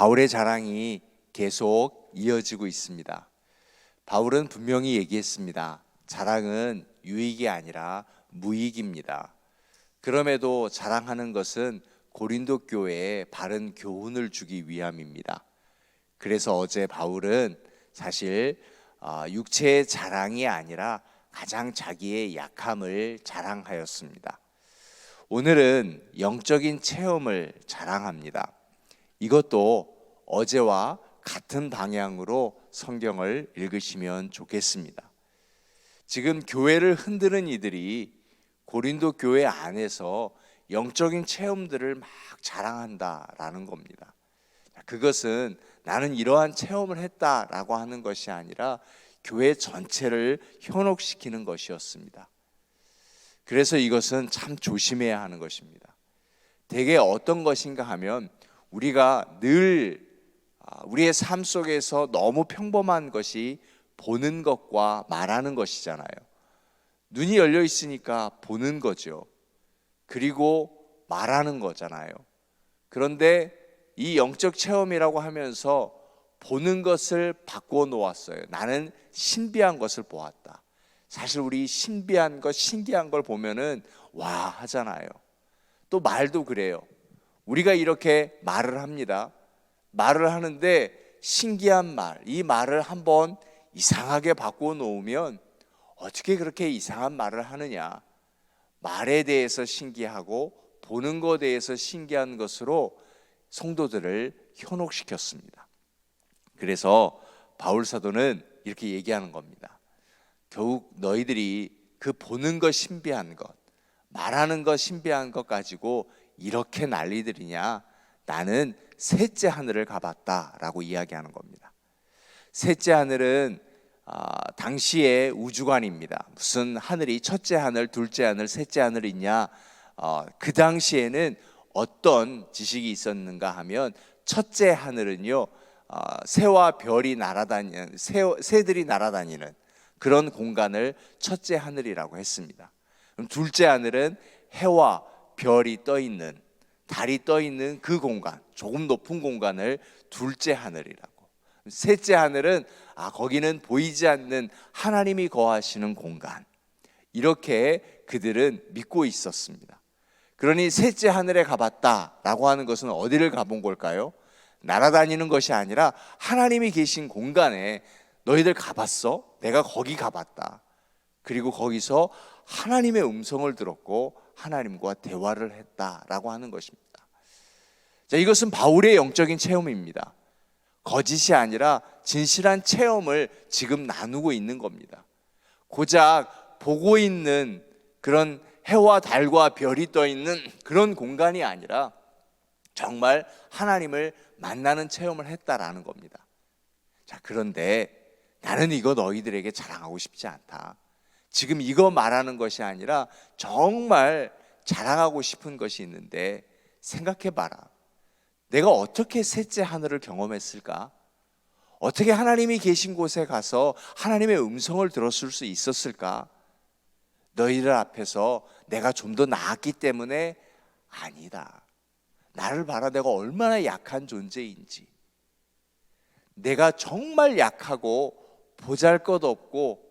바울의 자랑이 계속 이어지고 있습니다. 바울은 분명히 얘기했습니다. 자랑은 유익이 아니라 무익입니다. 그럼에도 자랑하는 것은 고린도 교회에 바른 교훈을 주기 위함입니다. 그래서 어제 바울은 사실 육체의 자랑이 아니라 가장 자기의 약함을 자랑하였습니다. 오늘은 영적인 체험을 자랑합니다. 이것도 어제와 같은 방향으로 성경을 읽으시면 좋겠습니다. 지금 교회를 흔드는 이들이 고린도 교회 안에서 영적인 체험들을 막 자랑한다라는 겁니다. 그것은 나는 이러한 체험을 했다라고 하는 것이 아니라 교회 전체를 현혹시키는 것이었습니다. 그래서 이것은 참 조심해야 하는 것입니다. 대개 어떤 것인가 하면 우리가 늘 우리의 삶 속에서 너무 평범한 것이 보는 것과 말하는 것이잖아요. 눈이 열려 있으니까 보는 거죠. 그리고 말하는 거잖아요. 그런데 이 영적 체험이라고 하면서 보는 것을 바꾸어 놓았어요. 나는 신비한 것을 보았다. 사실 우리 신비한 것, 신기한 걸 보면은 와 하잖아요. 또 말도 그래요. 우리가 이렇게 말을 합니다. 말을 하는데 신기한 말, 이 말을 한번 이상하게 바꾸어 놓으면 어떻게 그렇게 이상한 말을 하느냐. 말에 대해서 신기하고 보는 것에 대해서 신기한 것으로 성도들을 현혹시켰습니다. 그래서 바울 사도는 이렇게 얘기하는 겁니다. 결국 너희들이 그 보는 것 신비한 것, 말하는 것 신비한 것 가지고 이렇게 난리들이냐. 나는 셋째 하늘을 가봤다라고 이야기하는 겁니다. 셋째 하늘은 당시의 우주관입니다. 무슨 하늘이 첫째 하늘, 둘째 하늘, 셋째 하늘이 있냐. 그 당시에는 어떤 지식이 있었는가 하면 첫째 하늘은요, 새와 별이 날아다니는, 새들이 날아다니는 그런 공간을 첫째 하늘이라고 했습니다. 그럼 둘째 하늘은 해와 별이 떠 있는, 달이 떠 있는 그 공간, 조금 높은 공간을 둘째 하늘이라고. 셋째 하늘은 거기는 보이지 않는 하나님이 거하시는 공간, 이렇게 그들은 믿고 있었습니다. 그러니 셋째 하늘에 가봤다라고 하는 것은 어디를 가본 걸까요? 날아다니는 것이 아니라 하나님이 계신 공간에 너희들 가봤어? 내가 거기 가봤다. 그리고 거기서 하나님의 음성을 들었고 하나님과 대화를 했다라고 하는 것입니다. 자, 이것은 바울의 영적인 체험입니다. 거짓이 아니라 진실한 체험을 지금 나누고 있는 겁니다. 고작 보고 있는 그런 해와 달과 별이 떠 있는 그런 공간이 아니라 정말 하나님을 만나는 체험을 했다라는 겁니다. 자, 그런데 나는 이거 너희들에게 자랑하고 싶지 않다. 지금 이거 말하는 것이 아니라 정말 자랑하고 싶은 것이 있는데 생각해봐라. 내가 어떻게 셋째 하늘을 경험했을까? 어떻게 하나님이 계신 곳에 가서 하나님의 음성을 들었을 수 있었을까? 너희들 앞에서 내가 좀 더 나았기 때문에 아니다. 나를 봐라. 내가 얼마나 약한 존재인지. 내가 정말 약하고 보잘것없고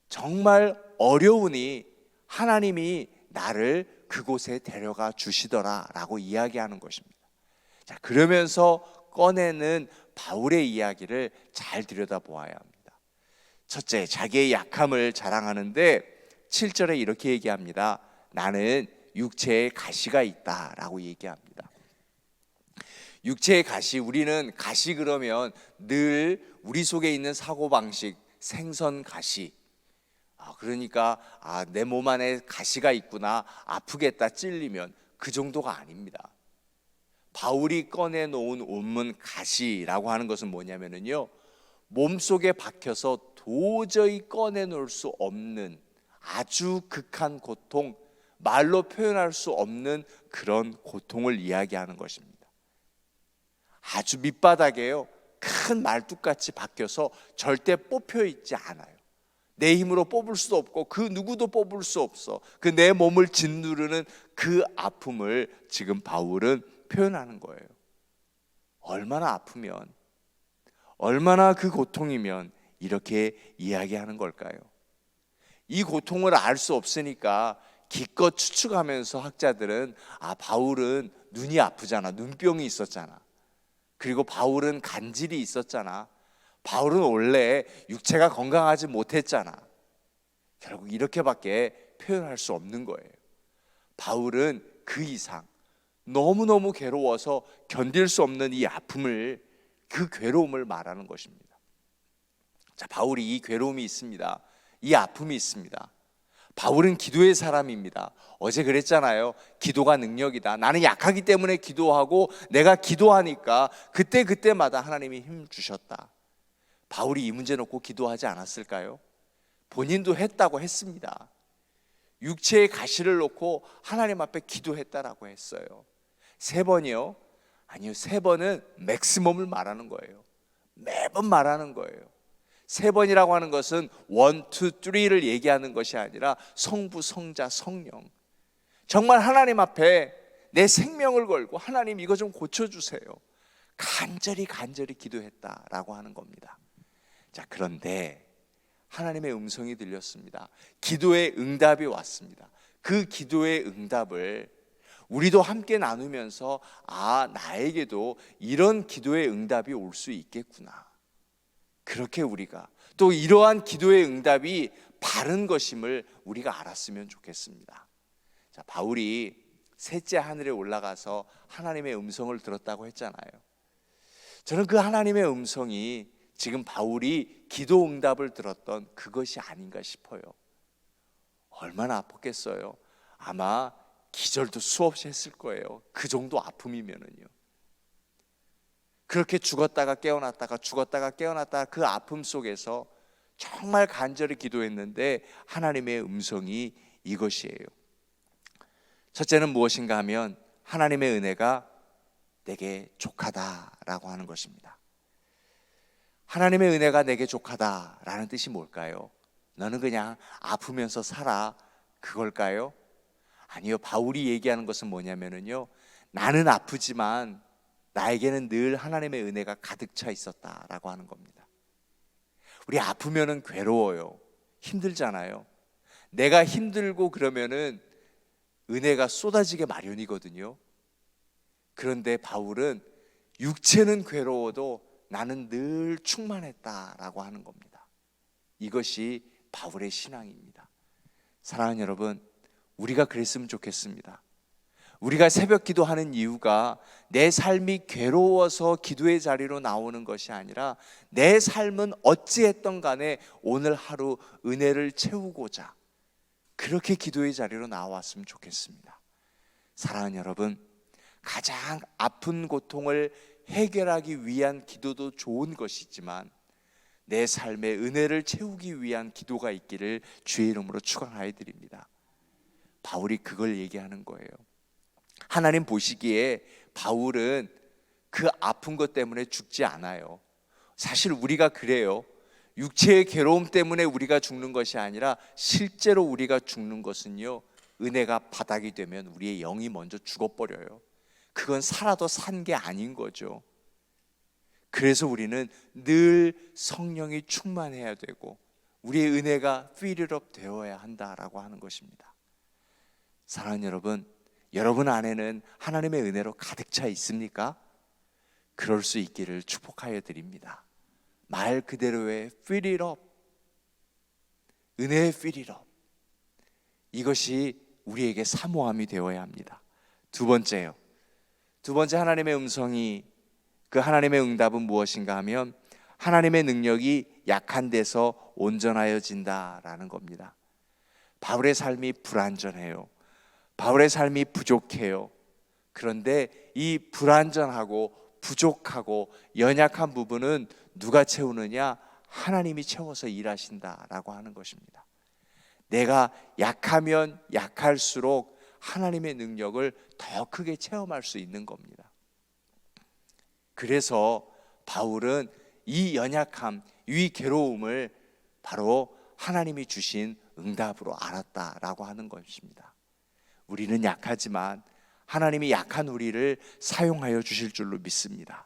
정말 어려우니 하나님이 나를 그곳에 데려가 주시더라라고 이야기하는 것입니다. 자, 그러면서 꺼내는 바울의 이야기를 잘 들여다보아야 합니다. 첫째, 자기의 약함을 자랑하는데 7절에 이렇게 얘기합니다. 나는 육체에 가시가 있다라고 얘기합니다. 육체의 가시, 우리는 가시 그러면 늘 우리 속에 있는 사고방식, 생선 가시. 그러니까 내 몸 안에 가시가 있구나, 아프겠다, 찔리면, 그 정도가 아닙니다. 바울이 꺼내놓은 원문 가시라고 하는 것은 뭐냐면요, 몸속에 박혀서 도저히 꺼내놓을 수 없는 아주 극한 고통, 말로 표현할 수 없는 그런 고통을 이야기하는 것입니다. 아주 밑바닥에요, 큰 말뚝같이 박혀서 절대 뽑혀 있지 않아요. 내 힘으로 뽑을 수도 없고 그 누구도 뽑을 수 없어. 그 내 몸을 짓누르는 그 아픔을 지금 바울은 표현하는 거예요. 얼마나 아프면, 얼마나 그 고통이면 이렇게 이야기하는 걸까요? 이 고통을 알 수 없으니까 기껏 추측하면서 학자들은 바울은 눈이 아프잖아, 눈병이 있었잖아, 그리고 바울은 간질이 있었잖아, 바울은 원래 육체가 건강하지 못했잖아, 결국 이렇게밖에 표현할 수 없는 거예요. 바울은 그 이상 너무너무 괴로워서 견딜 수 없는 이 아픔을, 그 괴로움을 말하는 것입니다. 자, 바울이 이 괴로움이 있습니다. 이 아픔이 있습니다. 바울은 기도의 사람입니다. 어제 그랬잖아요. 기도가 능력이다. 나는 약하기 때문에 기도하고 내가 기도하니까 그때마다 하나님이 힘 주셨다. 바울이 이 문제 놓고 기도하지 않았을까요? 본인도 했다고 했습니다. 육체의 가시를 놓고 하나님 앞에 기도했다라고 했어요. 3번이요? 아니요, 3번은 맥시멈을 말하는 거예요. 매번 말하는 거예요. 3번이라고 하는 것은 1, 2, 3를 얘기하는 것이 아니라 성부, 성자, 성령, 정말 하나님 앞에 내 생명을 걸고 하나님 이거 좀 고쳐주세요, 간절히 기도했다라고 하는 겁니다. 자, 그런데 하나님의 음성이 들렸습니다. 기도의 응답이 왔습니다. 그 기도의 응답을 우리도 함께 나누면서 나에게도 이런 기도의 응답이 올 수 있겠구나, 그렇게 우리가 또 이러한 기도의 응답이 바른 것임을 우리가 알았으면 좋겠습니다. 자, 바울이 셋째 하늘에 올라가서 하나님의 음성을 들었다고 했잖아요. 저는 그 하나님의 음성이 지금 바울이 기도 응답을 들었던 그것이 아닌가 싶어요. 얼마나 아팠겠어요. 아마 기절도 수없이 했을 거예요. 그 정도 아픔이면은요. 그렇게 죽었다가 깨어났다가 죽었다가 깨어났다가 그 아픔 속에서 정말 간절히 기도했는데 하나님의 음성이 이것이에요. 첫째는 무엇인가 하면 하나님의 은혜가 내게 족하다라고 하는 것입니다. 하나님의 은혜가 내게 족하다라는 뜻이 뭘까요? 너는 그냥 아프면서 살아, 그걸까요? 아니요, 바울이 얘기하는 것은 뭐냐면요, 나는 아프지만 나에게는 늘 하나님의 은혜가 가득 차 있었다라고 하는 겁니다. 우리 아프면은 괴로워요. 힘들잖아요. 내가 힘들고 그러면은 은혜가 쏟아지게 마련이거든요. 그런데 바울은 육체는 괴로워도 나는 늘 충만했다라고 하는 겁니다. 이것이 바울의 신앙입니다. 사랑하는 여러분, 우리가 그랬으면 좋겠습니다. 우리가 새벽 기도하는 이유가 내 삶이 괴로워서 기도의 자리로 나오는 것이 아니라 내 삶은 어찌했던 간에 오늘 하루 은혜를 채우고자 그렇게 기도의 자리로 나왔으면 좋겠습니다. 사랑하는 여러분, 가장 아픈 고통을 해결하기 위한 기도도 좋은 것이지만 내 삶의 은혜를 채우기 위한 기도가 있기를 주의 이름으로 축원하여 드립니다. 바울이 그걸 얘기하는 거예요. 하나님 보시기에 바울은 그 아픈 것 때문에 죽지 않아요. 사실 우리가 그래요. 육체의 괴로움 때문에 우리가 죽는 것이 아니라 실제로 우리가 죽는 것은요, 은혜가 바닥이 되면 우리의 영이 먼저 죽어버려요. 그건 살아도 산 게 아닌 거죠. 그래서 우리는 늘 성령이 충만해야 되고 우리의 은혜가 fill up 되어야 한다라고 하는 것입니다. 사랑하는 여러분, 여러분 안에는 하나님의 은혜로 가득 차 있습니까? 그럴 수 있기를 축복하여 드립니다. 말 그대로의 fill it up, 은혜의 fill it up, 이것이 우리에게 사모함이 되어야 합니다. 두 번째 하나님의 음성이, 그 하나님의 응답은 무엇인가 하면 하나님의 능력이 약한 데서 온전하여진다라는 겁니다. 바울의 삶이 불완전해요. 바울의 삶이 부족해요. 그런데 이 불완전하고 부족하고 연약한 부분은 누가 채우느냐? 하나님이 채워서 일하신다라고 하는 것입니다. 내가 약하면 약할수록 하나님의 능력을 더 크게 체험할 수 있는 겁니다. 그래서 바울은 이 연약함, 이 괴로움을 바로 하나님이 주신 응답으로 알았다라고 하는 것입니다. 우리는 약하지만 하나님이 약한 우리를 사용하여 주실 줄로 믿습니다.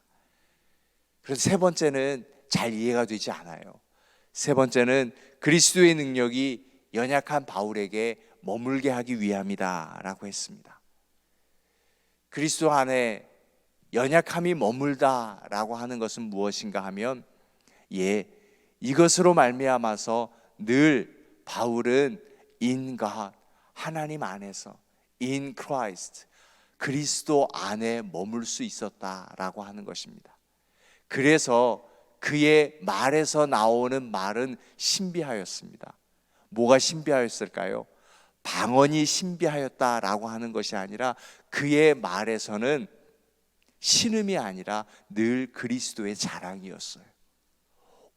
그래서 세 번째는 잘 이해가 되지 않아요. 세 번째는 그리스도의 능력이 연약한 바울에게 머물게 하기 위함이다라고 했습니다. 그리스도 안에 연약함이 머물다라고 하는 것은 무엇인가 하면 이것으로 말미암아서 늘 바울은 in God, 하나님 안에서 in Christ, 그리스도 안에 머물 수 있었다라고 하는 것입니다. 그래서 그의 말에서 나오는 말은 신비하였습니다. 뭐가 신비하였을까요? 방언이 신비하였다라고 하는 것이 아니라 그의 말에서는 신음이 아니라 늘 그리스도의 자랑이었어요.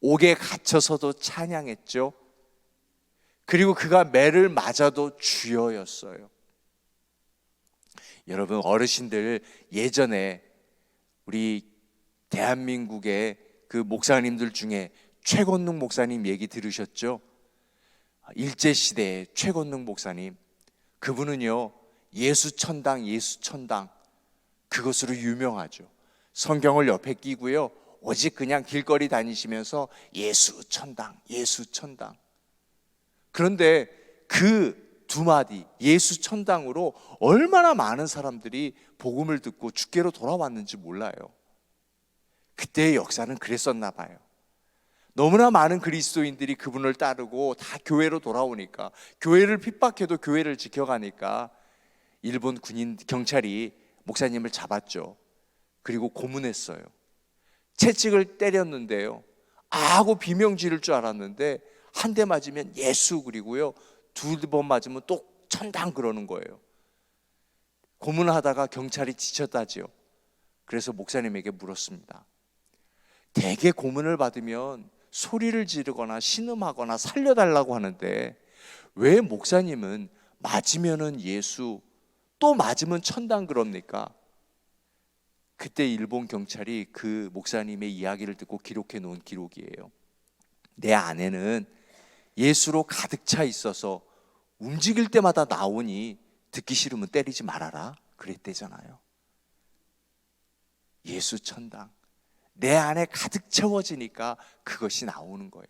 옥에 갇혀서도 찬양했죠. 그리고 그가 매를 맞아도 주여였어요. 여러분, 어르신들 예전에 우리 대한민국의 그 목사님들 중에 최건능 목사님 얘기 들으셨죠? 일제시대의 최건능 목사님, 그분은요 예수천당 그것으로 유명하죠. 성경을 옆에 끼고요 오직 그냥 길거리 다니시면서 예수천당. 그런데 그 두 마디 예수천당으로 얼마나 많은 사람들이 복음을 듣고 주께로 돌아왔는지 몰라요. 그때의 역사는 그랬었나 봐요. 너무나 많은 그리스도인들이 그분을 따르고 다 교회로 돌아오니까, 교회를 핍박해도 교회를 지켜가니까 일본 군인 경찰이 목사님을 잡았죠. 그리고 고문했어요. 채찍을 때렸는데요 하고 비명 지를 줄 알았는데 한 대 맞으면 예수, 그리고요 두 번 맞으면 또 천당 그러는 거예요. 고문하다가 경찰이 지쳤다지요. 그래서 목사님에게 물었습니다. 대개 고문을 받으면 소리를 지르거나 신음하거나 살려달라고 하는데 왜 목사님은 맞으면은 예수, 또 맞으면 천당 그럽니까? 그때 일본 경찰이 그 목사님의 이야기를 듣고 기록해 놓은 기록이에요. 내 안에는 예수로 가득 차 있어서 움직일 때마다 나오니 듣기 싫으면 때리지 말아라 그랬대잖아요. 예수 천당, 내 안에 가득 채워지니까 그것이 나오는 거예요.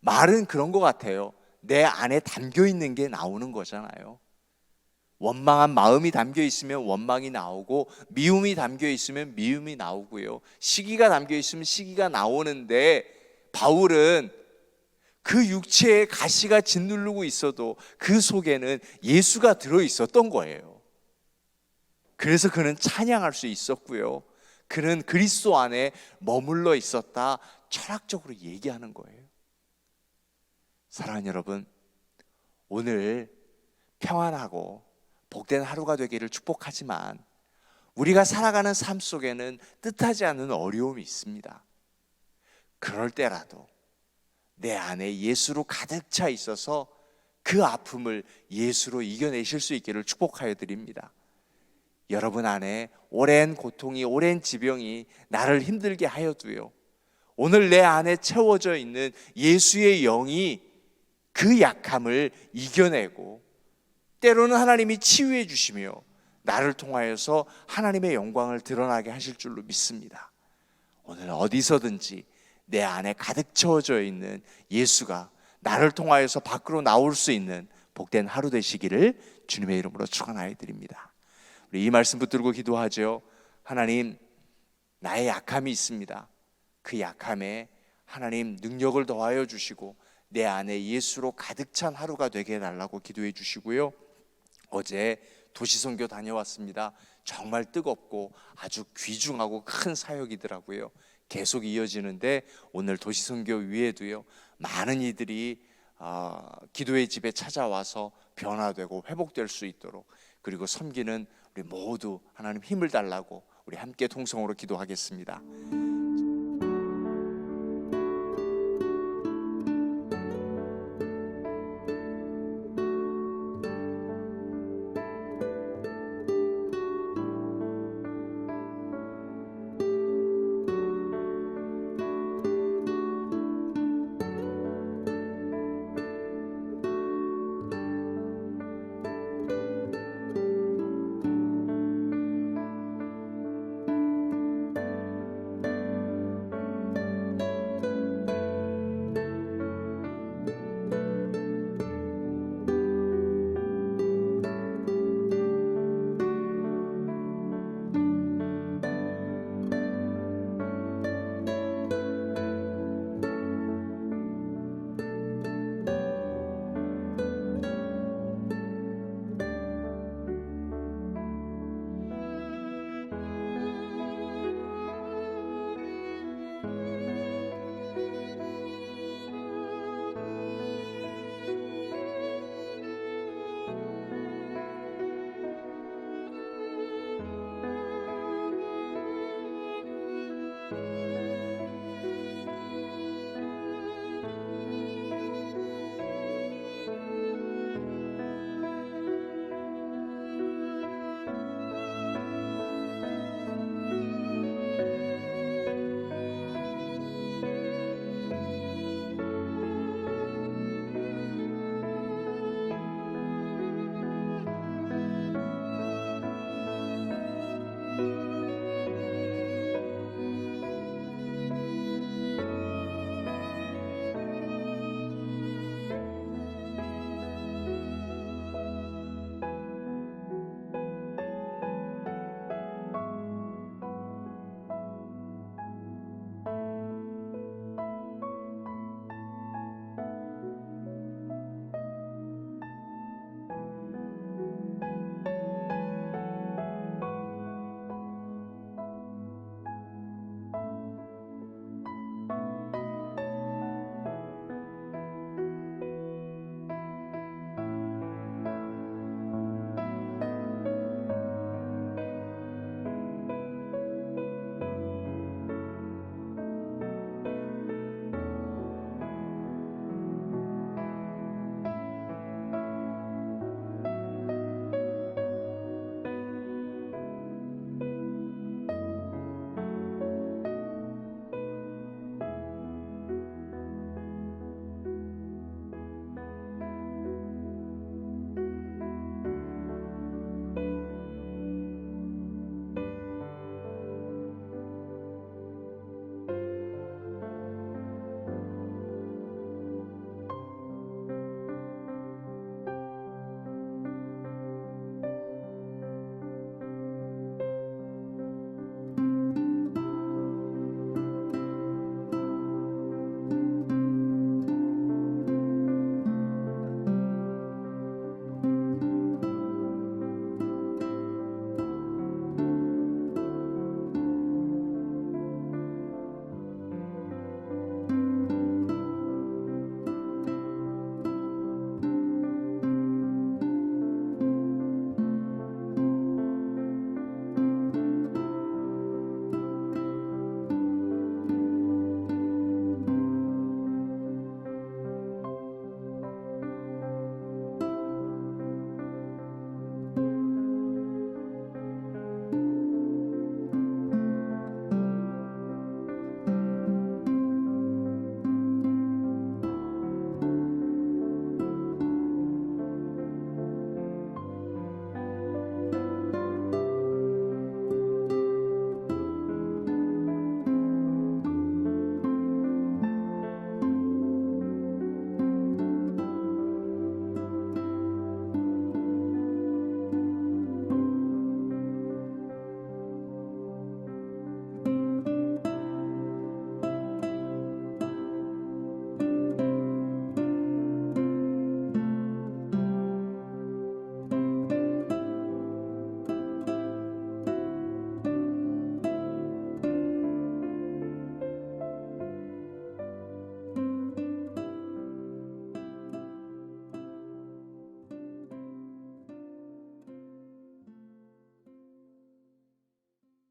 말은 그런 것 같아요. 내 안에 담겨 있는 게 나오는 거잖아요. 원망한 마음이 담겨 있으면 원망이 나오고, 미움이 담겨 있으면 미움이 나오고요, 시기가 담겨 있으면 시기가 나오는데, 바울은 그 육체에 가시가 짓누르고 있어도 그 속에는 예수가 들어 있었던 거예요. 그래서 그는 찬양할 수 있었고요, 그는 그리스도 안에 머물러 있었다, 철학적으로 얘기하는 거예요. 사랑하는 여러분, 오늘 평안하고 복된 하루가 되기를 축복하지만 우리가 살아가는 삶 속에는 뜻하지 않은 어려움이 있습니다. 그럴 때라도 내 안에 예수로 가득 차 있어서 그 아픔을 예수로 이겨내실 수 있기를 축복하여 드립니다. 여러분 안에 오랜 고통이, 오랜 지병이 나를 힘들게 하여도요, 오늘 내 안에 채워져 있는 예수의 영이 그 약함을 이겨내고 때로는 하나님이 치유해 주시며 나를 통하여서 하나님의 영광을 드러나게 하실 줄로 믿습니다. 오늘 어디서든지 내 안에 가득 채워져 있는 예수가 나를 통하여서 밖으로 나올 수 있는 복된 하루 되시기를 주님의 이름으로 축원하여 드립니다. 우리 이 말씀 붙들고 기도하죠. 하나님, 나의 약함이 있습니다. 그 약함에 하나님 능력을 더하여 주시고 내 안에 예수로 가득 찬 하루가 되게 해달라고 기도해 주시고요, 어제 도시선교 다녀왔습니다. 정말 뜨겁고 아주 귀중하고 큰 사역이더라고요. 계속 이어지는데 오늘 도시선교 위에도요, 많은 이들이 기도의 집에 찾아와서 변화되고 회복될 수 있도록, 그리고 섬기는 우리 모두 하나님 힘을 달라고 우리 함께 통성으로 기도하겠습니다.